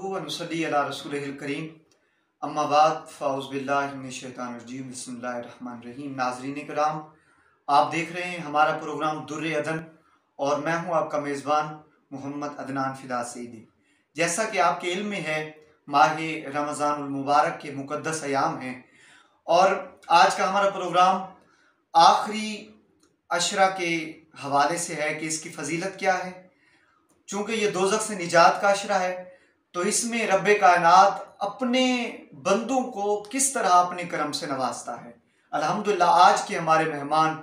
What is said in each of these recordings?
वनुसल्ली अला रसूलिहिल करीम अम्मा बाद फ़ाउज़ बिल्लाहि मिनश शैतानिर रजीम बिस्मिल्लाहिर रहमानिर रहीम। नाज़रीन किराम, आप देख रहे हैं हमारा प्रोग्राम दुर्र अदन और मैं हूं आपका मेज़बान मोहम्मद अदनान फ़िदा सईदी। जैसा कि आपके इल्म में है, माह रमज़ानुल मुबारक के मुक़द्दस अयाम हैं और आज का हमारा प्रोग्राम आखिरी अशरा के हवाले से है कि इसकी फ़जीलत क्या है। चूँकि ये दोज़ख से निजात का अशरा है तो इसमें रब्बे कायनात अपने बंदों को किस तरह अपने करम से नवाजता है। अल्हम्दुलिल्लाह आज के हमारे मेहमान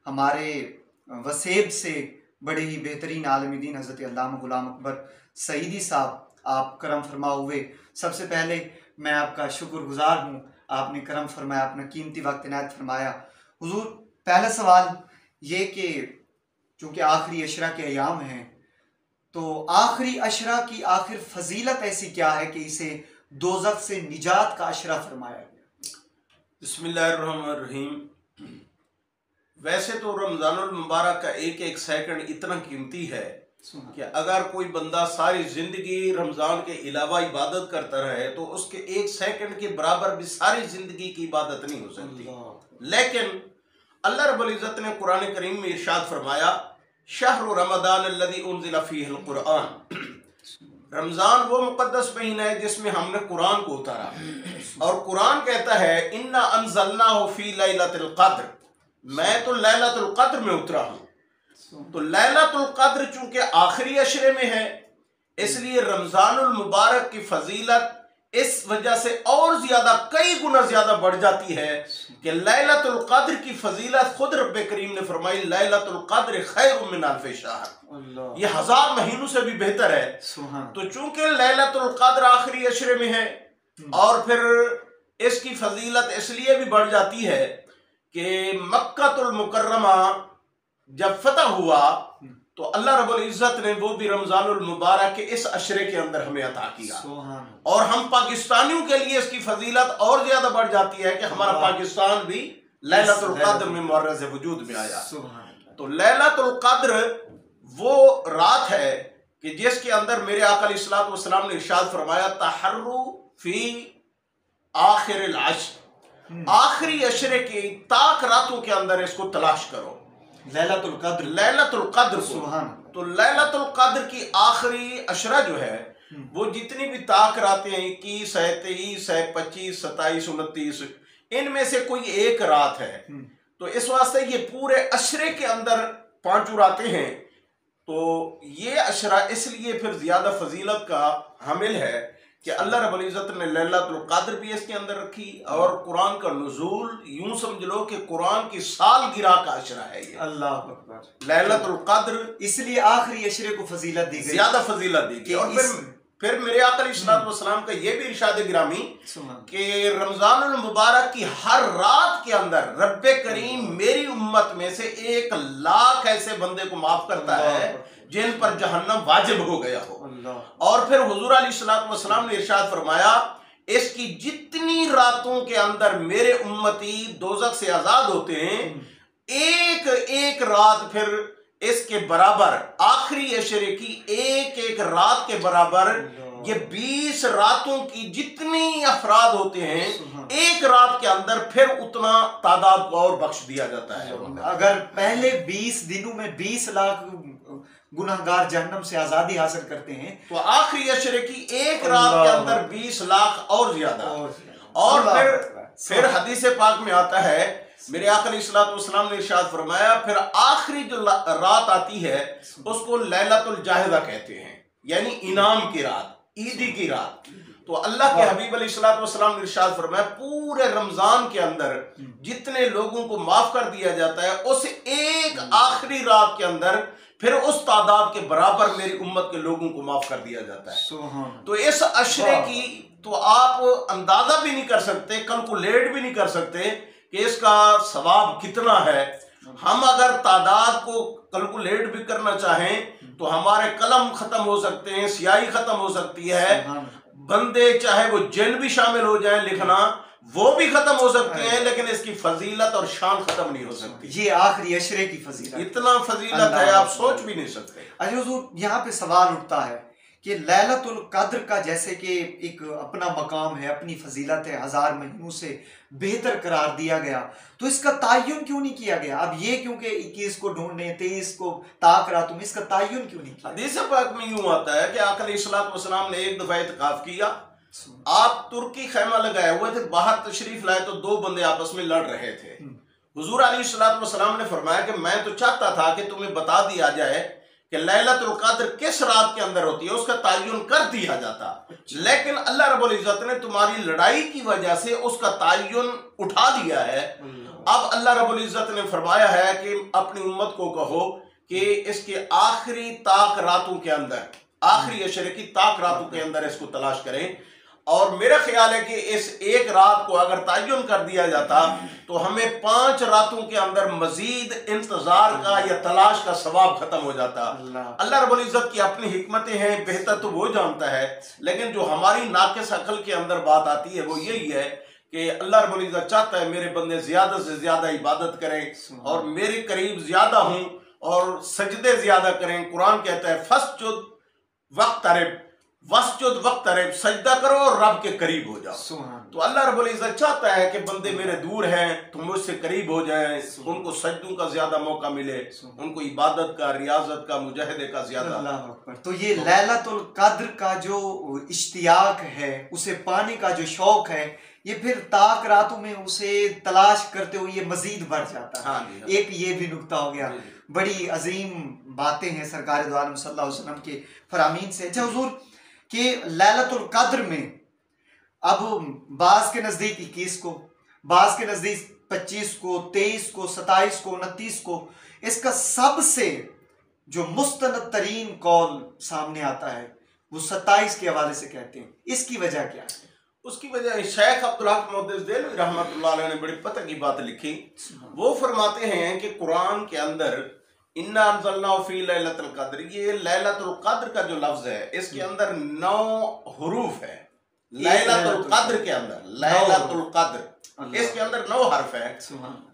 हमारे वसेब से बड़े ही बेहतरीन आलिम दीन हज़रत अल्लामा ग़ुलाम अकबर सईदी साहब, आप करम फरमा हुए। सबसे पहले मैं आपका शुक्रगुज़ार हूँ, आपने करम फरमाया, अपना कीमती वक्त इनायत फरमाया। हुज़ूर, पहला सवाल ये कि चूँकि आखिरी अशरा के अयाम हैं तो आखिरी अशरा की आखिर फजीलत ऐसी क्या है कि इसे दोज़ख से निजात का अशरा फरमाया गया। बिस्मिल्लाहिर्रहमानिर्रहीम। वैसे तो रमज़ानुल मुबारक का एक एक सेकंड इतना कीमती है कि अगर कोई बंदा सारी जिंदगी रमज़ान के अलावा इबादत करता रहे तो उसके एक सेकंड के बराबर भी सारी जिंदगी की इबादत नहीं हो सकती। लेकिन अल्लाह रब्बुल इज़्ज़त ने कुरान करीम में इरशाद फरमाया, शहरु रमज़ान अल्लज़ी उन्ज़िला फ़ीहिल कुरआन। रमज़ान वो मुक़द्दस महीना है जिसमें हमने कुरान को उतारा और कुरान कहता है इन्ना अंज़लनाहु फ़ी लैलतिल क़द्र, मैं तो लैलतुल क़द्र में उतरा हूँ। तो लैलतुल क़द्र चूंकि आखिरी अशरे में है इसलिए रमज़ानुल मुबारक की फजीलत इस वजह से और ज्यादा कई गुना ज्यादा बढ़ जाती है कि लैलतुल क़द्र की फजीलत खुद रब्बे करीम ने फरमाई, लैलतुल क़द्र खैरुम मिन अल्फ़ि शहर, ये 1000 महीनों से भी बेहतर है। तो चूंकि लैलतुल क़द्र आखिरी अशरे में है और फिर इसकी फजीलत इसलिए भी बढ़ जाती है कि मक्कातुल मुकर्रमा जब फतह हुआ तो अल्लाह रब्बुल इज़्ज़त ने वो भी रमज़ानुल मुबारक के इस अशरे के अंदर हमें अता किया और हम पाकिस्तानियों के लिए इसकी फजीलत और ज्यादा बढ़ जाती है कि हमारा पाकिस्तान भी लैलतुल क़द्र में मुअर्रज़ वजूद में आया। तो लैलतुल क़द्र वो रात है कि जिसके अंदर मेरे आका अलैहिस्सलातु वस्सलाम ने इरशाद फरमाया, तहर्रु फी आखिरिल अश्र, आखिरी अशरे की ताक रातों के अंदर इसको तलाश करो। लैलतुल क़द्र, लैलतुल क़द्र को, तो लैलतुल क़द्र की आखिरी अशरा जो है वो जितनी भी ताक रातें हैं 21 है, 23 है, 25, 27, 29, इनमें से कोई एक रात है। तो इस वास्ते ये पूरे अशरे के अंदर 5 रातें हैं। तो ये अशरा इसलिए फिर ज्यादा फजीलत का हामिल है कि अल्लाह रब्बुल इज़्ज़त ने लैलतुल क़द्र भी इसके अंदर रखी और कुरान का नुज़ूल यूं समझ लो कि कुरान की सालगिरह का अशरा है ये। अल्लाह अकबर। लैलतुल क़द्र इसलिए आखिरी अशरे को फजीलत दी गई, ज्यादा फजीलत दी गई। और फिर मेरे आका अलैहिस्सलातु वस्सलाम का ये भी इरशाद गिरामी कि रमज़ानुल मुबारक की हर रात के अंदर रब्बे करीम मेरी उम्मत में से 1 लाख ऐसे बंदे को माफ करता है जिन पर जहन्नम वाजिब हो गया हो। और फिर हुजूर अलैहिस्सलातु वस्सलाम ने इरशाद फरमाया, इसकी जितनी रातों के अंदर मेरे उम्मती दोज़ख से आजाद होते हैं, एक एक रात फिर इसके बराबर आखिरी अशरे की एक एक रात के बराबर ये 20 रातों की जितनी अफराद होते हैं एक रात के अंदर फिर उतना तादाद को और बख्श दिया जाता है। अगर पहले 20 दिनों में 20 लाख गुनाहगार जहन्नम से आजादी हासिल करते हैं तो आखिरी अशरे की एक रात के अंदर 20 लाख और ज्यादा। और फिर हदीस पाक में आता है, मेरे आका अलैहिस्सलातु वस्सलाम ने इरशाद फरमाया, फिर आखिरी जो रात आती है उसको लैलतुल जाहिदा कहते हैं, यानी इनाम की रात, ईदी की रात। तो अल्लाह के हबीब अलैहिस्सलातु वस्सलाम ने इरशाद फरमाया, पूरे रमजान के अंदर जितने लोगों को माफ कर दिया जाता है उस एक आखिरी रात के अंदर फिर उस तादाद के बराबर मेरी उम्मत के लोगों को माफ कर दिया जाता है। तो इस अशरे की तो आप अंदाजा भी नहीं कर सकते, कैलकुलेट भी नहीं कर सकते कि इसका सवाब कितना है। हम अगर तादाद को कैलकुलेट भी करना चाहें तो हमारे कलम खत्म हो सकते हैं, स्याही खत्म हो सकती है, बंदे चाहे वो जिन भी शामिल हो जाए लिखना वो भी खत्म हो सकती है, लेकिन इसकी फजीलत और शान खत्म नहीं हो सकती। ये आखिरी अशरे की फजीलत, इतना फजीलत है आप सोच भी नहीं सकते। अच्छा हुजूर, यहाँ पे सवाल उठता है कि लैलतुल कद्र का जैसे कि एक अपना मकाम है, अपनी फजीलत है, 1000 महीनों से बेहतर करार दिया गया, तो इसका तायुन क्यों नहीं किया गया? अब ये क्योंकि 21 को ढूंढने, 23 को ताक रातों में, इसका तायुन क्यों नहीं किया? हदीस पाक में यूं आता है कि आका अलैहिस्सलातु वस्सलाम ने एक दफा इत्काफ किया, आप तुर्की खैमा लगाए हुए थे, बाहर तशरीफ लाए तो दो बंदे आपस में लड़ रहे थे। हुजूर अलैहिस्सलातु वस्सलाम ने फरमाया कि मैं तो चाहता था कि तुम्हें बता दिया जाए कि लैलतुल कद्र किस रात के अंदर होती है, उसका तायुन कर दिया जाता, लेकिन अल्लाह रब्बुल इज्जत ने तुम्हारी लड़ाई की वजह से उसका तायुन उठा दिया है। अब अल्लाह रब्बुल इज्जत ने फरमाया है कि अपनी उम्मत को कहो कि इसके आखिरी ताक रातों के अंदर, आखिरी अशरे की ताक रातों के अंदर इसको तलाश करें। और मेरा ख्याल है कि इस एक रात को अगर तायुन कर दिया जाता तो हमें 5 रातों के अंदर मजीद इंतजार का या तलाश का सवाब खत्म हो जाता। अल्लाह रब्बुल इज्जत की अपनी हिकमतें हैं, बेहतर तो वो जानता है, लेकिन जो हमारी नाकिस अकल के अंदर बात आती है वो यही है कि अल्लाह रब्बुल इज्जत चाहता है मेरे बंदे ज्यादा से ज्यादा इबादत करें और मेरे करीब ज्यादा हों और सजदे ज्यादा करें। कुरान कहता है फस्जुद वक्त अरब, वस्जुद वक्त अरब, सजदा करो और रब के करीब हो जाओ। तो अल्लाह रब्बुल इज्जत चाहता है कि बंदे मेरे दूर हैं तो मुझसे करीब हो जाएं, उनको सजदों का ज्यादा मौका मिले, उनको इबादत का, रियाजत का, मुजाहिदे का ज्यादा। अल्लाह अकबर। तो ये लैलतुल कद्र का जो इश्तियाक है, उसे पाने का जो शौक है, ये फिर ताक रातों में उसे तलाश करते हुए ये मजीद बढ़ जाता है। हाँ जी, हाँ। एक ये भी नुक्ता हो गया। बड़ी अजीम बातें हैं सरकार दो आलम सल्लल्लाहु अलैहि वसल्लम के फरामीन से। अच्छा हुजूर कि लैलतुल कद्र में अब बाज के नजदीक 21 को, बाज के नजदीक 25 को, 23 को, 27 को, 29 को, इसका सबसे जो मुस्तनद तरीन कौल सामने आता है वो 27 के हवाले से कहते हैं। इसकी वजह क्या है? उसकी वजह शेख अब्दुल हक मुहद्दिस देलवी रहमतुल्लाह अलैह ने बड़ी पता की बात लिखी। वो फरमाते हैं कि कुरान के अंदर इन्ना अंज़लनाहु फी लैलतुल कद्र, ये लैलतुल कद्र का जो लफ्ज है इसके अंदर 9 हुरूफ है। लैलतुल कद्र के अंदर, लैलतुल कद्र इसके अंदर 9 हर्फ है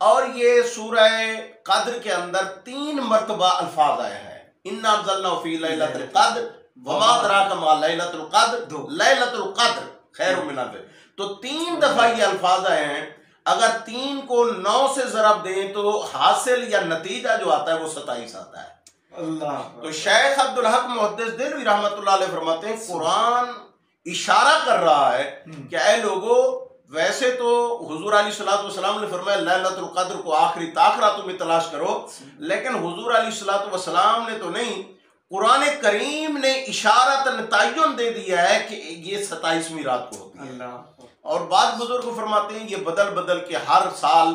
और ये सूरह कद्र के अंदर 3 मरतबा अल्फाज आया है। इन्ना अंज़लनाहु फी लैलतुल कद्र वमा अदराका मा लैलतुल कद्र, लैलतुल कद्र खैरुम मिन अल्फ। तो 3 दफा ये अल्फाज आए हैं। अगर 3 को 9 से जरब दें तो हासिल या नतीजा जो आता है वो 27 आता है। अल्लाह। तो शेख अब्दुल हक मुहद्दिस देलवी रहमतुल्लाह अलैह फरमाते हैं कुरान इशारा कर रहा है कि ऐ लोगों, वैसे तो हुजूर अलैहिस्सलातु वस्सलाम ने फरमाया लैलतुल कद्र को आखिरी ताक रातों में तलाश करो, लेकिन हुजूर अलैहिस्सलातु वस्सलाम ने तो नहीं, कुरान करीम ने इशारतन तायुन दे दिया है कि ये 27वीं रात को होती है। और बाद बुजुर्ग फरमाते हैं ये बदल बदल के हर साल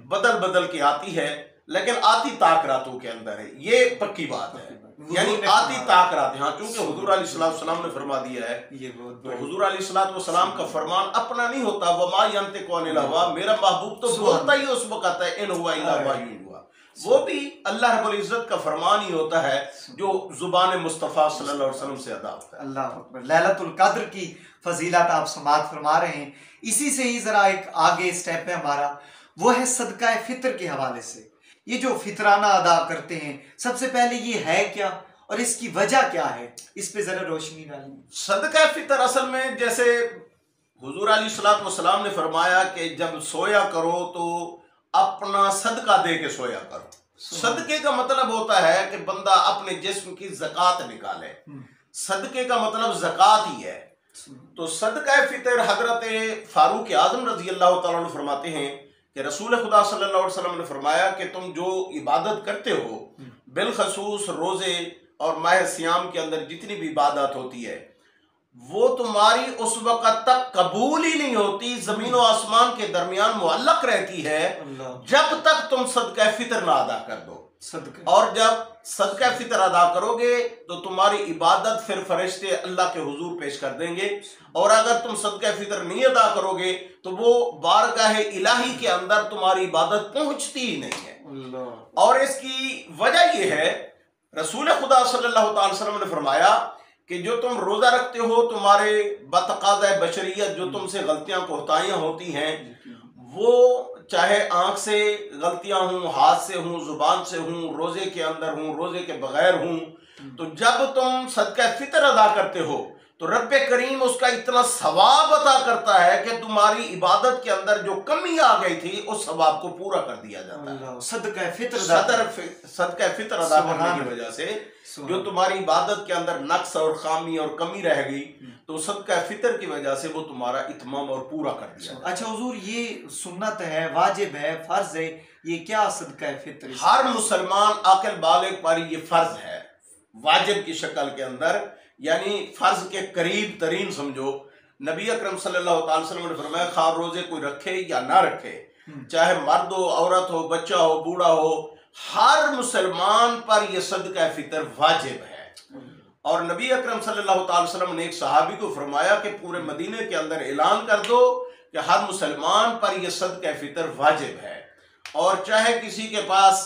बदल बदल के आती है, लेकिन आती ताक रातों के अंदर है, ये पक्की बात है। यानी आती ताक रात, हाँ, क्योंकि हुजूर अलैहिस्सलाम ने फरमा दिया है। तो हुजूर अलैहिस्सलाम का फरमान अपना नहीं होता, वमा यंतिकु अनिल हवा, मेरा महबूब तो बोलता ही उस वक्त है, इन हुआ इल्ला वह्युन हुआ, वो भी अल्लाह रब्बुल इज्जत का फरमान ही होता है जो जुबान मुस्तफ़ा सल्लल्लाहु अलैहि वसल्लम से अदा होता है। अल्लाह अकबर। लैलतुल कद्र की फजीलत आप समाअत फरमा रहे हैं। इसी से ही जरा एक आगे स्टेप है हमारा, वो है सदका फितर के हवाले से। ये जो फितराना अदा करते हैं, सबसे पहले ये है क्या और इसकी वजह क्या है, इस पे जरा रोशनी डालिए। सदका फितर असल में जैसे हुजूर अलैहिस्सलातु वस्सलाम ने फरमाया कि जब सोया करो तो अपना सदका दे के सोया करो। सदके का मतलब होता है कि बंदा अपने जिस्म की ज़कात निकाले, सदके का मतलब ज़कात ही है। तो सदका फितर हजरत फारूक आजम रजी अल्लाह तआला अन्हु फरमाते हैं कि रसूल खुदा सल्लल्लाहु अलैहि वसल्लम ने फरमाया कि तुम जो इबादत करते हो, बिलखसूस रोजे और माह सियाम के अंदर जितनी भी इबादत होती है, वो तुम्हारी उस वक्त तक कबूल ही नहीं होती, जमीन और आसमान के दरमियान मुअल्लक रहती है जब तक तुम सदका फितर ना अदा कर दो। और जब सदका फितर अदा करोगे तो तुम्हारी इबादत फिर फरिश्ते अल्लाह के हुजूर पेश कर देंगे, और अगर तुम सदका फितर नहीं अदा करोगे तो वो बारगाह इलाही के अंदर तुम्हारी इबादत पहुंचती ही नहीं है। और इसकी वजह यह है, रसूल खुदा सल्लल्लाहु अलैहि वसल्लम ने फरमाया कि जो तुम रोजा रखते हो, तुम्हारे बतकाज़ा बशरियत जो तुमसे गलतियां कोताहियां होती हैं, वो चाहे आंख से गलतियां हों, हाथ से हों, जुबान से हों, रोजे के अंदर हों, रोजे के बगैर हों, तो जब तुम सदका फितर अदा करते हो तो रब करीम उसका इतना सवाब अता करता है कि तुम्हारी इबादत के अंदर जो कमी आ गई थी उस सवाब को पूरा कर दिया जाता है। सदका फितर अदा करने की वजह से जो तुम्हारी इबादत के अंदर नक्स और खामी और कमी रह गई तो सदका फितर की वजह से वो तुम्हारा इत्माम और पूरा कर दिया। अच्छा हुजूर, ये सुन्नत है, वाजिब है, फर्ज है, ये क्या सदका फितर? हर मुसलमान आकिल बालिग पर ये फर्ज है, वाजिब की शक्ल के अंदर, यानी फर्ज के करीब तरीन समझो। नबी अकरम सल्लल्लाहु अलैहि वसल्लम ने फरमाया खा रोजे कोई रखे या ना रखे, चाहे मर्द हो, औरत हो, बच्चा हो, बूढ़ा हो, हर मुसलमान पर यह सदका फितर वाजिब है। और नबी अकरम सल्लल्लाहु अलैहि वसल्लम ने एक सहाबी को फरमाया कि पूरे मदीने के अंदर ऐलान कर दो कि हर मुसलमान पर यह सदका फितर वाजिब है, और चाहे किसी के पास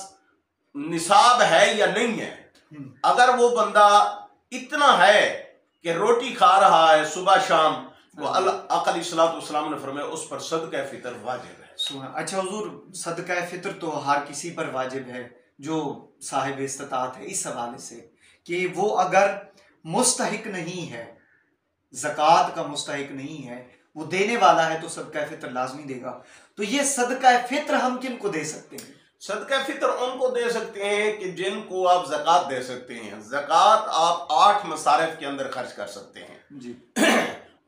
निसाब है या नहीं है, अगर वो बंदा इतना है कि रोटी खा रहा है सुबह शाम, तो अक़ल इस्लाम ने फरमाया उस पर सदका फितर वाजिब है। अच्छा हुजूर, सदका फितर तो हर किसी पर वाजिब है जो साहिब इस्तात है, इस हवाले से कि वो अगर मुस्तहिक नहीं है, ज़कात का मुस्तहिक नहीं है, वो देने वाला है तो सदका फितर लाजमी देगा। तो ये सदका फितर हम किन को दे सकते हैं? सदका फितर उनको दे सकते हैं कि जिनको आप ज़कात दे सकते हैं। ज़कात आप 8 मसारिफ के अंदर खर्च कर सकते हैं जी।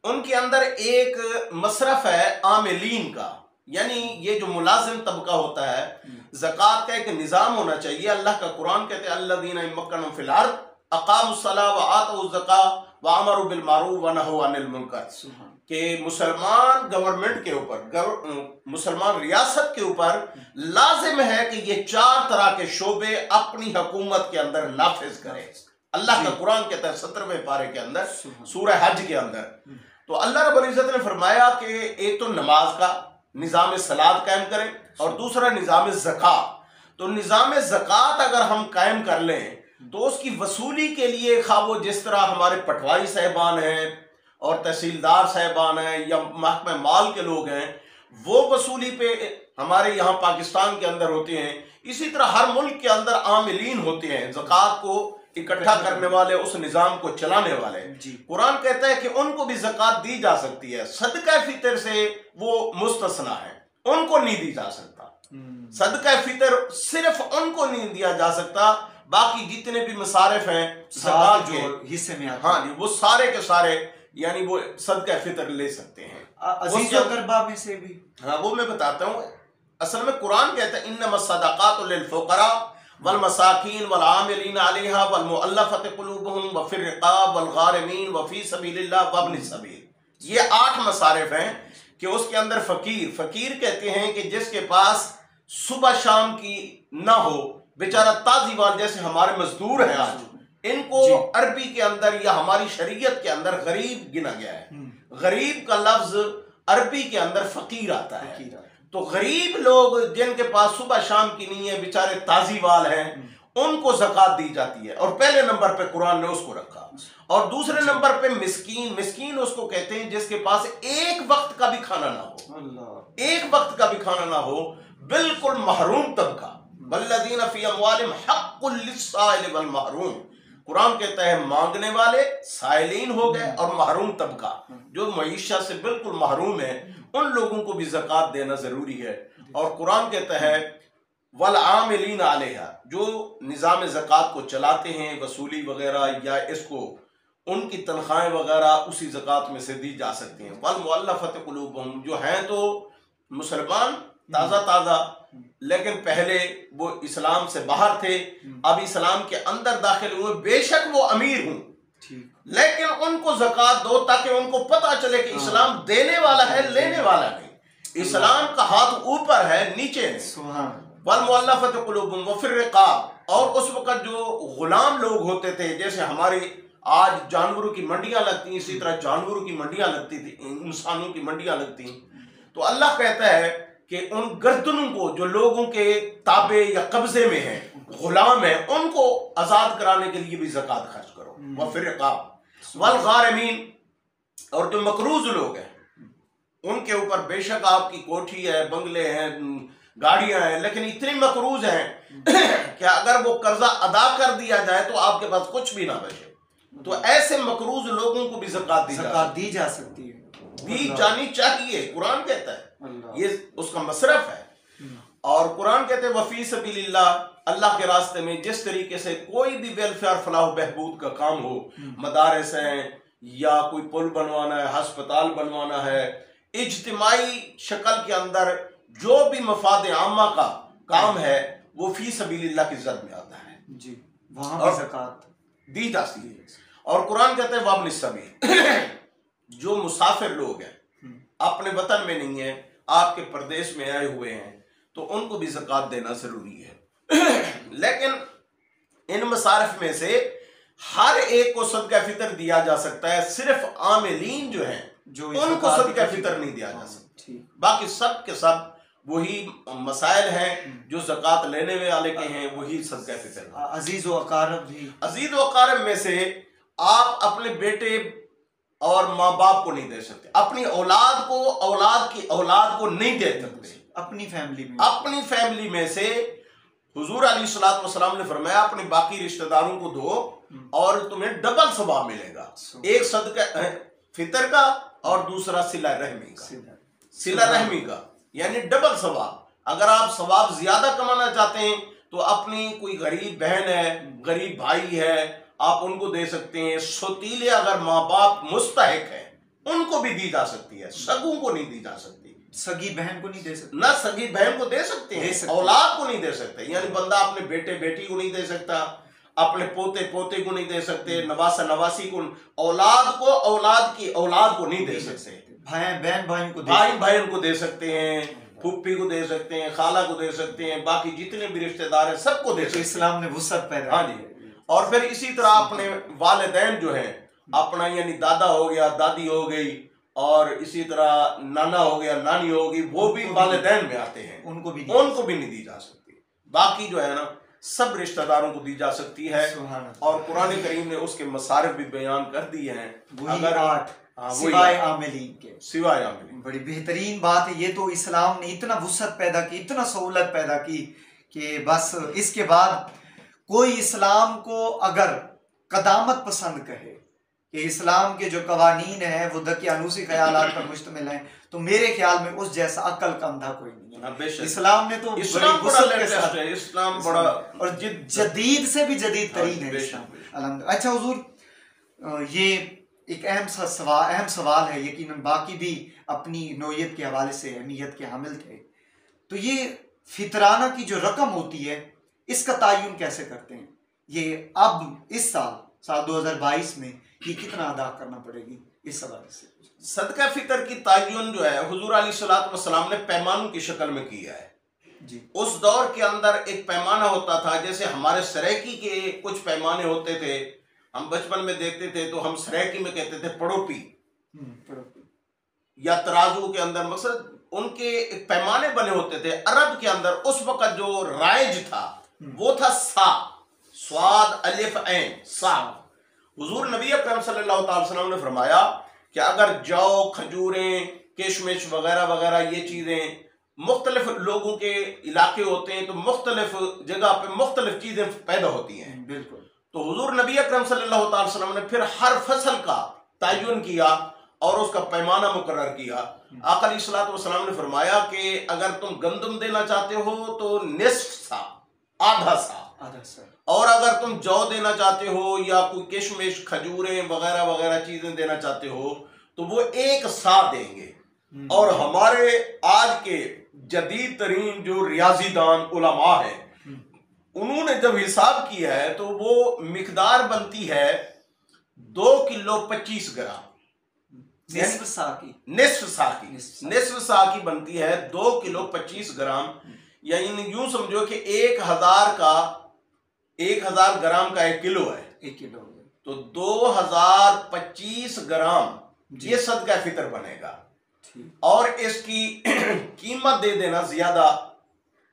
उनके अंदर एक मसरफ है आमिलीन का, यानी ये जो मुलाजिम तबका होता है, ज़कात का एक निज़ाम होना चाहिए। अल्लाह का कुरान कहते हैं अल्लज़ीना यमक्कनून फिल अर्द अक़ामुस्सलाह व आतऊज़्ज़कात व अमरू बिल मारूफ व नहू अनिल मुनकर, कि मुसलमान गवर्नमेंट के ऊपर, मुसलमान रियासत के ऊपर लाजिम है कि ये 4 तरह के शोबे अपनी हुकूमत के अंदर नाफिज करे। अल्लाह का कुरान कहता है 17वें पारे के अंदर सूरह हज के अंदर। तो अल्लाह रब्बुल इज़्ज़त ने फरमाया कि एक तो नमाज का निज़ाम सलात कायम करें और दूसरा निज़ाम ज़कात। तो निज़ाम ज़कात अगर हम कायम कर लें तो उसकी वसूली के लिए खा वो जिस तरह हमारे पटवारी साहिबान हैं और तहसीलदार साहिबान हैं या महकमा माल के लोग हैं, वो वसूली पे हमारे यहाँ पाकिस्तान के अंदर होते हैं, इसी तरह हर मुल्क के अंदर आमिलीन होते हैं, ज़कात को इकट्ठा करने वाले, उस निज़ाम को चलाने वाले। कुरान कहता है कि उनको भी ज़कात दी जा सकती है, सदका फितर से वो मुस्तस्ना है, उनको नहीं दी जा सकता। सदका फितर सिर्फ उनको नहीं दिया जा सकता, बाकी जितने भी मसारिफ हैं ज़कात जो हिस्से में, हाँ जी, वो सारे के सारे यानी वो सदका फितर ले सकते हैं। अज़ीज़ और क़रबा में से भी, हाँ वो मैं बताता हूँ। असल में कुरान कहता है इन्नमस सदक़ातु लिल फ़ुक़रा वल मसाकीन वल आमिलीन अलैहा वल मुअल्लफ़ति क़ुलूबुहुम व फ़िर रिक़ाब वल गारिमीन व फ़ी सबीलिल्लाह व इब्निस सबील। ये 8 मसारिफ हैं कि उसके अंदर फ़कीर कहते हैं कि जिसके पास सुबह शाम की ना हो, बेचारा ताजी वाल जैसे हमारे मजदूर हैं आज, इनको अरबी के अंदर या हमारी शरीयत के अंदर गरीब गिना गया है। गरीब का लफ्ज अरबी के अंदर फकीर आता है। तो गरीब लोग जिनके पास सुबह शाम की नहीं है, बेचारे ताजी वाल हैं, उनको ज़कात दी जाती है। और पहले नंबर पे कुरान ने उसको रखा, और दूसरे नंबर पे मिस्कीन उसको कहते हैं जिसके पास एक वक्त का भी खाना ना हो, एक वक्त का भी खाना ना हो, बिल्कुल महरूम तबका। वल्लज़ीना फ़ी अम्वालिहिम हक़्क़ुल लिस्साइल वल महरूम, कुरान कहता है मांगने वाले साइलीन हो गए और महरूम तबका जो मईशत से बिल्कुल महरूम है, उन लोगों को भी ज़कात देना जरूरी है। और कुरान कहता है वल आमिलीन अलैहा, जो निज़ाम ज़कात को चलाते हैं, वसूली वगैरह या इसको उनकी तनख्वाहें वगैरह उसी ज़कात में से दी जा सकती हैं। वल मुअल्लफ़ति क़ुलूबुहुम, जो हैं तो मुसलमान ताज़ा, लेकिन पहले वो इस्लाम से बाहर थे, अब इस्लाम के अंदर दाखिल हुए, बेशक वो अमीर हूं, लेकिन उनको ज़कात दो ताकि उनको पता चले कि इस्लाम देने वाला है, लेने वाला नहीं। इस्लाम का हाथ ऊपर है, नीचे नहीं। वल मुअल्लफ़ति क़ुलूबुहुम व फ़िर रिक़ाब, और उस वक़्त जो गुलाम लोग होते थे, जैसे हमारी आज जानवरों की मंडियां लगती, इसी तरह जानवरों की मंडियां लगती थी, इंसानों की मंडियां लगती। तो अल्लाह कहता है कि उन गर्दनों को जो लोगों के ताबे या कब्जे में है, गुलाम है, उनको आजाद कराने के लिए भी ज़कात खर्च करो। व फ़िर रिक़ाब वल गारिमीन, और जो मकरूज लोग हैं, उनके ऊपर बेशक आपकी कोठी है, बंगले हैं, गाड़ियां हैं, लेकिन इतनी मकरूज हैं कि अगर वो कर्जा अदा कर दिया जाए तो आपके पास कुछ भी ना बचे। तो ऐसे मकरूज लोगों को भी ज़कात दी जा सकती है, दी जानी चाहिए। कुरान कहता है ये उसका मसरफ है। और कुरान कहते हैं वफी सबीलिल्लाह, अल्लाह के रास्ते में जिस तरीके से कोई भी वेलफेयर फलाह बहबूद का काम हो, मदारस हैं या कोई पुल बनवाना है, अस्पताल बनवाना है, इज्तिमाई शक्ल के अंदर जो भी मफाद आमा का काम है वो फी सबीलिल्लाह की ज़द में आता है जी, वहां भी ज़कात दी जाती है। और कुरान कहते हैं वाबनिस सबील, जो मुसाफिर लोग हैं, अपने वतन में नहीं है, आपके प्रदेश में आए हुए हैं, तो उनको भी ज़कात देना जरूरी है। लेकिन इन मसारिफ में से हर एक को सदका फितर दिया जा सकता है, सिर्फ आमिलीन जो हैं जो उनको सदका फितर नहीं दिया जा सकता। बाकी सब के सब वही मसाइल हैं जो ज़कात लेने वाले के हैं, वही सदका फितर। अजीज व अकारब भी, अजीज व अकारब में से आप अपने बेटे और माँ बाप को नहीं दे सकते, अपनी औलाद को, औलाद की औलाद को नहीं दे सकते। अपनी फैमिली में से हुजूर अलैहिस्सलातु वस्सलाम ने फरमाया अपने बाकी रिश्तेदारों को दो और तुम्हें डबल सवाब मिलेगा, एक सदका फितर का और दूसरा सिला रहमी का, यानी डबल सवाब। अगर आप सवाब ज्यादा कमाना चाहते हैं तो अपनी कोई गरीब बहन है, गरीब भाई है, आप उनको दे सकते हैं। सौतीले अगर माँ बाप मुस्तहिक है उनको भी दी जा सकती है, सगों को नहीं दी जा सकती। सगी बहन को नहीं दे सकते, ना सगी बहन को दे सकते हैं, औलाद को नहीं दे सकते। यानी बंदा अपने बेटे बेटी को नहीं दे सकता, अपने पोते पोते को नहीं दे सकते, नवासा नवासी को, औलाद को, औलाद की औलाद को नहीं दे सकते। भाई बहन को दे सकते हैं, फूफी को दे सकते हैं, खाला को दे सकते हैं, बाकी जितने भी रिश्तेदार हैं सबको दे सकते हैं। इस्लाम ने वुसअत पैदा, हाँ जी। और फिर इसी तरह अपने वालिदैन जो है, अपना यानी दादा हो गया, दादी हो गई, और इसी तरह नाना हो गया, नानी होगी, वो भी वालिदैन में आते हैं, उनको भी नहीं दी जा सकती। बाकी जो है ना सब रिश्तेदारों को दी जा सकती है। और कुरान करीम ने उसके मसारिफ भी बयान कर दिए हैं, अगर 8 सिवाय आमिलीन के। बड़ी बेहतरीन बात है ये तो। इस्लाम ने इतना वुसअत पैदा की, इतना सहूलत पैदा की कि बस इसके बाद कोई इस्लाम को अगर कदामत पसंद कहे कि इस्लाम के जो कवानीन है वो दकियानूसी ख्यालात पर मुश्तमिल हैं, तो मेरे ख्याल में उस जैसा अक्ल का अंधा कोई नहीं है। इस्लाम ने तो इस्लाम बड़ा इस्लाम बड़ा और जदीद से भी जदीद तरीन है इस्लाम। अच्छा हुजूर, ये एक अहम सवाल है, यकीनन बाकी भी अपनी नौयत के हवाले से अहमियत के हामिल थे। तो ये फितराना की जो रकम होती है इसका तयन कैसे करते हैं? ये अब इस साल 2022 में ये कितना अदा करना पड़ेगी, इस हवाले से? सदका फितर की तयन जो है हुजूर अलैहिस्सलातु वस्सलाम ने पैमानों की शक्ल में किया है जी। उस दौर के अंदर एक पैमाना होता था, जैसे हमारे सरेकी के कुछ पैमाने होते थे, हम बचपन में देखते थे तो हम सरेकी में कहते थे पड़ोपी या तराजू के अंदर, मकसद उनके एक पैमाने बने होते थे। अरब के अंदर उस वक्त जो राइज था वो था सा, स्वाद अलिफ ऐन सा। हुजूर नबी अकरम सल्लल्लाहु अलैहि वसल्लम ने फरमाया कि अगर जौ, खजूरें, किशमिश वगैरह वगैरह ये चीजें मुख्तलिफ लोगों के इलाके होते हैं तो मुख्तलिफ जगह पे मुख्तलिफ चीजें पैदा होती हैं। बिल्कुल। तो हुजूर नबी अकरम सल्लल्लाहु अलैहि वसल्लम ने फिर हर फसल का तयन किया और उसका पैमाना मुकर्रर किया। आका अलैहिस्सलातु वस्सलाम ने फरमाया कि अगर तुम गंदम देना चाहते हो तो निस्फ सा, आधा सा, और अगर तुम जौ देना चाहते हो या कोई किशमिश, खजूरें वगैरह वगैरह चीजें देना चाहते हो तो वो 1 सा देंगे। और हमारे आज के जदीद तरीन जो रियाजीदान उलमा है उन्होंने जब हिसाब किया है तो वो मिकदार बनती है 2 किलो 25 ग्राम, निस्फ सा की बनती है 2 किलो 25 ग्राम। यानी यूं समझो कि 1000 ग्राम का 1 किलो है, 1 किलो तो 2025 ग्राम ये सदका फितर बनेगा। और इसकी कीमत दे देना ज्यादा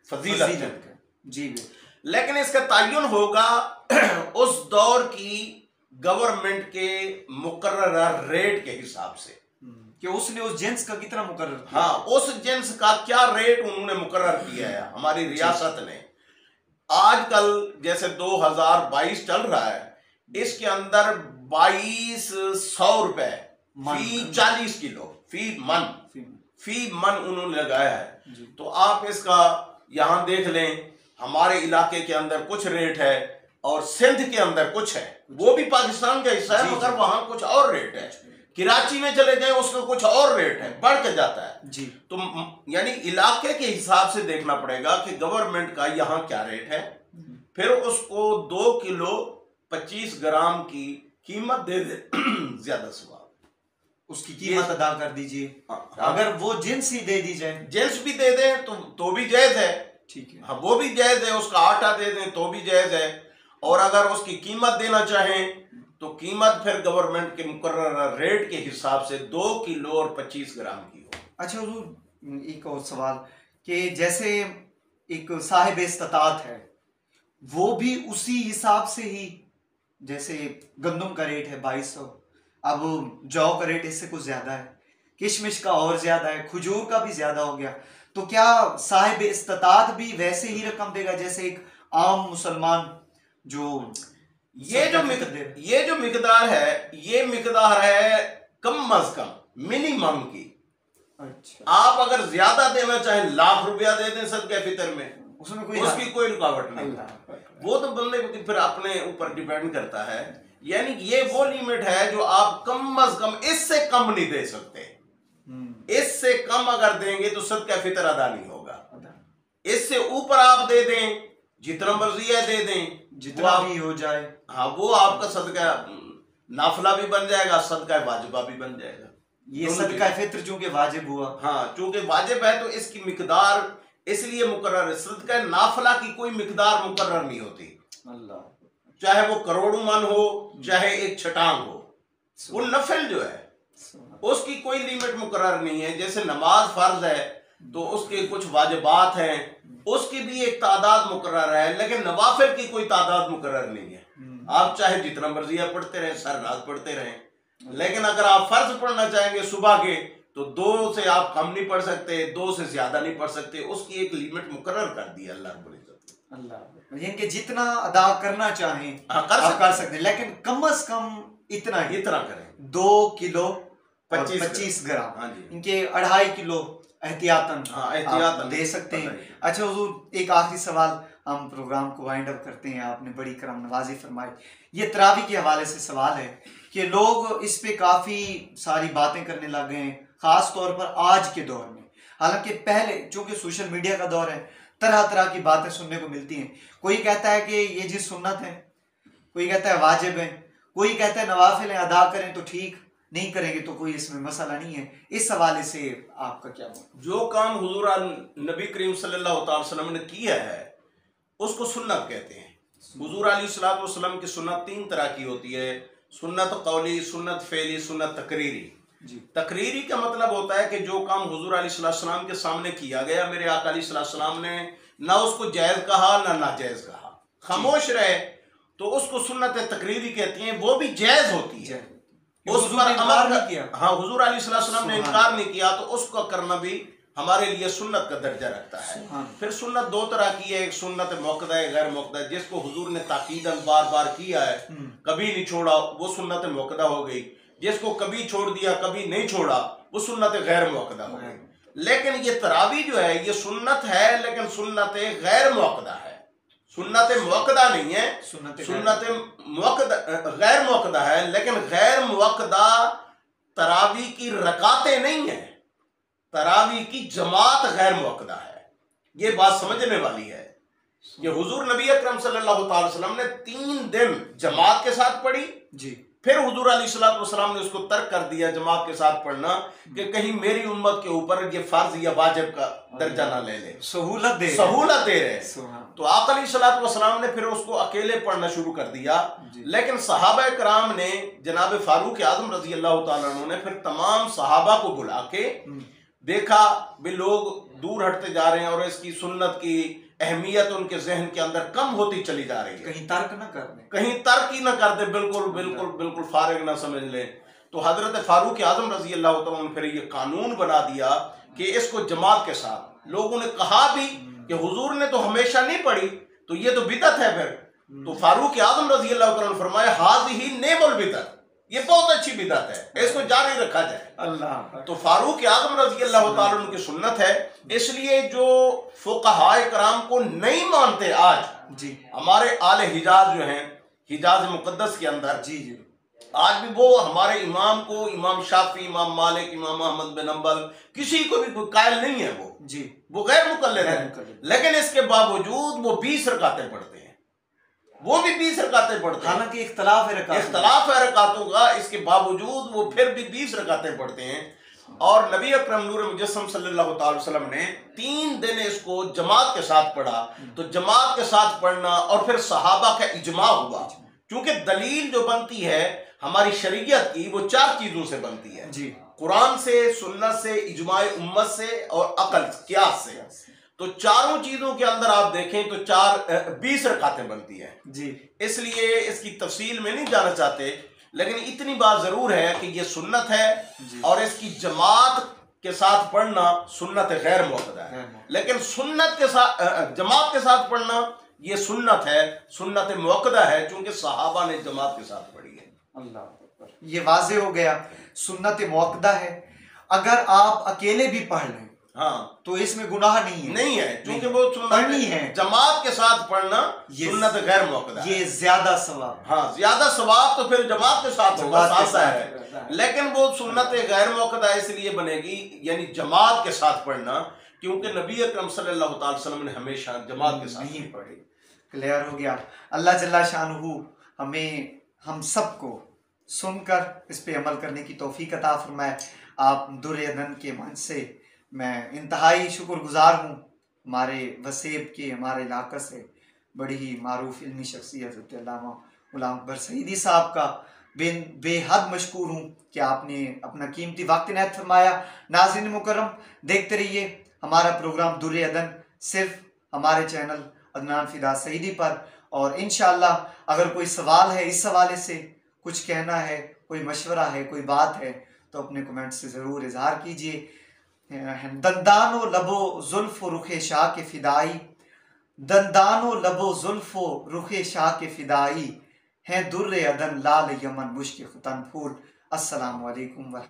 फजीलत है जी। लेकिन इसका तयन होगा उस दौर की गवर्नमेंट के मुकर्रर रेट के हिसाब से। कि उसने उस जिन्स का कितना मुकर्रर किया? हाँ, उस जिन्स का क्या रेट उन्होंने मुकर्रर किया है हमारी रियासत ने। आजकल जैसे 2022 चल रहा है, इसके अंदर 2200 रुपए फी 40 किलो फी मन उन्होंने लगाया है। तो आप इसका यहां देख लें, हमारे इलाके के अंदर कुछ रेट है और सिंध के अंदर कुछ है, वो भी पाकिस्तान का हिस्सा है, मगर वहां कुछ और रेट है। कराची में चले जाए उसका कुछ और रेट है, बढ़ के जाता है जी। तो यानी इलाके के हिसाब से देखना पड़ेगा कि गवर्नमेंट का यहाँ क्या रेट है, फिर उसको 2 किलो 25 ग्राम की कीमत दे दे ज्यादा सवाल, उसकी कीमत अदा कर दीजिए। अगर वो जिन्स ही दे दी जाए, जिन्स भी दे दें तो भी जायज है, ठीक है। हाँ, वो भी जायज है, उसका आटा दे दें तो भी जायज है। और अगर उसकी कीमत देना चाहें तो कीमत फिर गवर्नमेंट के मुकर्रर रेट के हिसाब से 2 किलो और 25 ग्राम की हो। अच्छा हुजूर, एक और सवाल कि जैसे एक साहिब इस्तात है, वो भी उसी हिसाब से ही, जैसे गंदम का रेट है 2200, अब जौ का रेट इससे कुछ ज्यादा है, किशमिश का और ज्यादा है, खजूर का भी ज्यादा हो गया, तो क्या साहिब इस्तात भी वैसे ही रकम देगा जैसे एक आम मुसलमान जो ये जो मिकदार है, ये मिकदार है कम अज कम मिनिमम की। अच्छा, आप अगर ज्यादा देना चाहें, लाख रुपया दे दें सदका फितर में, उसमें उसकी कोई रुकावट नहीं। वो तो बंदे को फिर अपने ऊपर डिपेंड करता है। यानी ये वो लिमिट है जो आप कम अज कम, इससे कम नहीं दे सकते। इससे कम अगर देंगे तो सदका फितर अदा नहीं होगा। इससे ऊपर आप दे दें, जितना मर्जी है दे दें, जितना भी हो जाए, हाँ, वो आपका सदका नाफला भी बन जाएगा, सदका वाजिबा भी बन जाएगा। ये सदका फित्र चूंकि वाजिब हुआ, हाँ, चूंकि वाजिब है तो इसकी मिकदार इसलिए मुकर्रर है। सदका नाफला की कोई मिकदार मुकर्रर नहीं होती, अल्लाह, चाहे वो करोड़ों मन हो, चाहे एक छटांग हो, वो नफल जो है उसकी कोई लिमिट मुकर्रर नहीं है। जैसे नमाज फर्ज है तो उसके कुछ वाजिबात हैं, उसकी भी एक तादाद मुकर्रर है, लेकिन नवाफिल की कोई तादाद मुकर्रर नहीं है। आप चाहे जितना मर्जी आप पढ़ते रहें, सारी रात पढ़ते रहें, लेकिन अगर आप फर्ज पढ़ना चाहेंगे सुबह के तो 2 से आप कम नहीं पढ़ सकते, 2 से ज्यादा नहीं पढ़ सकते, उसकी एक लिमिट मुकर्रर कर दी अल्लाह रब्बुल इज्जत। अल्लाह, यानी कि जितना अदा करना चाहें कर सकते हैं, लेकिन कम से कम इतना करें, 2 किलो 25 ग्राम, इनके 2.5 किलो एहतियातन दे सकते हैं। अच्छा हुजूर, एक आखिरी सवाल, हम प्रोग्राम को वाइंड अप करते हैं। आपने बड़ी करम नवाजी फरमाई। ये तरावी के हवाले से सवाल है कि लोग इस पे काफ़ी सारी बातें करने लग गए हैं, ख़ास तौर पर आज के दौर में। हालांकि पहले चूँकि सोशल मीडिया का दौर है, तरह तरह की बातें सुनने को मिलती हैं। कोई कहता है कि ये जी सुन्नत है, कोई कहता है वाजिब है, कोई कहता है नवाफिल अदा करें तो ठीक, नहीं करेंगे तो कोई इसमें मसला नहीं है। इस हवाले से आपका क्या है? जो काम हुजूर नबी करीम सल्लल्लाहु अलैहि वसल्लम ने किया है उसको सुन्नत कहते हैं। हुजूर अलैहिस्सलातु वस्सलाम की सुन्नत 3 तरह की होती है, सुन्नत कौली, सुन्नत फेली, सुन्नत तकरीरी। तकरीरी का मतलब होता है कि जो काम हुजूर अलैहिस्सलातु वस्सलाम के सामने किया गया, मेरे आका अलैहिस्सलातु वस्सलाम ने ना उसको जायज कहा ना नाजायज कहा, खामोश रहे, तो उसको सुन्नत तकरीरी कहती हैं। वो भी जायज होती है, उस पर अमल नहीं किया। हाँ, हुजूर अलैहिस्सलातु वस्सलाम ने इनकार नहीं किया, तो उसको करना भी हमारे लिए सुन्नत का दर्जा रखता है। फिर सुन्नत 2 तरह की है, एक सुन्नत मौक़दा है, गैर मौक़दा, जिसको हुजूर ने ताकीदन बार बार किया है, कभी नहीं छोड़ा, वो सुन्नत मौक़दा हो गई। जिसको कभी छोड़ दिया, कभी नहीं छोड़ा, वो सुन्नत गैर मौक़दा हो गई। लेकिन ये तरावी जो है ये सुन्नत है, लेकिन सुन्नत गैर मौक़दा है, सुन्नत मौक़दा नहीं है, सुन्नत गैर मौक़दा है। लेकिन गैर मौक़दा तरावी की रकातें नहीं है, तरावी की जमात गैर मौक़दा है। ये बात समझने वाली है कि हुजूर नबी अकरम सल्लल्लाहु अलैहि वसल्लम ने 3 दिन जमात के साथ पढ़ी जी। फिर हुजूर अलैहिस्सलातु वस्सलाम ने उसको तर्क कर दिया जमात के साथ पढ़ना, कि कहीं मेरी उम्मत के ऊपर ये फर्ज या वाजिब का दर्जा ना ले ले, सहूलत दे रहे। तो आका अलैहिस्सलातु वस्सलाम ने फिर उसको अकेले पढ़ना शुरू कर दिया। लेकिन सहाबा कराम ने, जनाब फारूक आजम रजी अल्लाह तआला अन्हु ने फिर तमाम सहाबा को बुला के देखा भी लोग दूर हटते जा रहे हैं और इसकी सुन्नत की अहमियत उनके जहन के अंदर कम होती चली जा रही है। कहीं तर्क न कर दे, कहीं तर्क ही न कर दे, बिल्कुल बिल्कुल बिल्कुल फारिग ना समझ ले। तो हजरत फारूक आजम रजी अल्लाह तआला ने फिर ये कानून बना दिया कि इसको जमात के साथ। लोगों ने कहा भी कि हुजूर ने तो हमेशा नहीं पढ़ी, तो ये तो बिदअत है फिर। तो फारूक आजम रजी अल्लाह तआला ने फरमाया हाज़िही नेमल बिदअत, ये बहुत अच्छी बिदअत है, इसको जारी रखा जाए। अल्लाह। तो फारूक आजम रजी अल्लाह तआला अन्हु की सुन्नत है। इसलिए जो फुक़हाए कराम को नहीं मानते आज जी, हमारे आले हिजाज जो हैं, हिजाज मुक़द्दस के अंदर, जी जी, आज भी वो हमारे इमाम को, इमाम शाफी, इमाम मालिक, इमाम अहमद बिन हम्बल, किसी को भी कोई कायल नहीं है। वो गैर मुक़ल्लिद है, लेकिन इसके बावजूद वो 20 रकातें पढ़ते हैं, वो भी 20 रकातें पढ़ते हैं। हालांकि इख्तलाफ है रकातों का, इसके बावजूद वो फिर भी 20 रकातें पढ़ते हैं। और नबी अकरम नूर मुजस्सम सल्लल्लाहु अलैहि वसल्लम ने 3 दिन इसको जमात के साथ पढ़ा। तो जमात के साथ पढ़ना और फिर सहाबा का इजमा हुआ, क्योंकि दलील जो बनती है हमारी शरीयत की वो 4 चीजों से बनती है जी, कुरान से, सुन्नत से, इजमाए उम्मत से और अकल कियास से। तो चारों चीजों के अंदर आप देखें तो 20 रकातें बनती है जी। इसलिए इसकी तफसील में नहीं जाना चाहते, लेकिन इतनी बात जरूर है कि ये सुन्नत है और इसकी जमात के साथ पढ़ना सुन्नत गैर मुअक्कदा है। लेकिन सुन्नत के साथ जमात के साथ पढ़ना ये सुन्नत है, सुन्नत मुअक्कदा है, क्योंकि सहाबा ने जमात के साथ पढ़ी है। अल्लाह, ये वाजे हो गया, सुन्नत मुअक्कदा है। अगर आप अकेले भी पढ़ लें हाँ तो इसमें गुनाह नहीं है, क्योंकि वो पढ़नी है। जमात के साथ पढ़ना सुन्नत गैर मुअक्कदा, ये ज्यादा सवाब। हाँ, ज्यादा सवाब तो फिर जमात के साथ होगा, है। लेकिन वो सुन्नत गैर मुअक्कदा इसलिए बनेगी, यानी जमात के साथ पढ़ना, क्योंकि नबी अकरम सल्लल्लाहु अलैहि वसल्लम ने हमेशा जमात के साथ नहीं पढ़ी। क्लियर हो गया। अल्लाह जल्ला शानुहु हमें, हम सबको सुनकर इस पे अमल करने की तौफीक अता फरमाए। आप दुर्रे अदन के मंच से मैं इंतहाई शुक्रगुजार हूँ। हमारे वसेब के, हमारे इलाक़े से बड़ी ही मारूफ इल्मी शख्सियत अल्लामा गुलाम अकबर सईदी साहब का बेहद मशकूर हूँ कि आपने अपना कीमती वक्त इनायत फरमाया। नाज़रीन मुकर्रम, देखते रहिए हमारा प्रोग्राम दुर्रे अदन सिर्फ हमारे चैनल अदनान फ़िदा सईदी पर। और इंशाअल्लाह अगर कोई सवाल है, इस हवाले से कुछ कहना है, कोई मशवरा है, कोई बात है, तो अपने कमेंट से ज़रूर इजहार कीजिए। दंदानो लबो जुल्फ़ो रुखे शाह के फ़िदाई, दंदानो लबो जुल्फ़ो रुखे शाह के फ़िदाई, हैं दुर्रे अदन लाल यमन मुश्क खुतन फूल। अस्सलामु अलैकुम।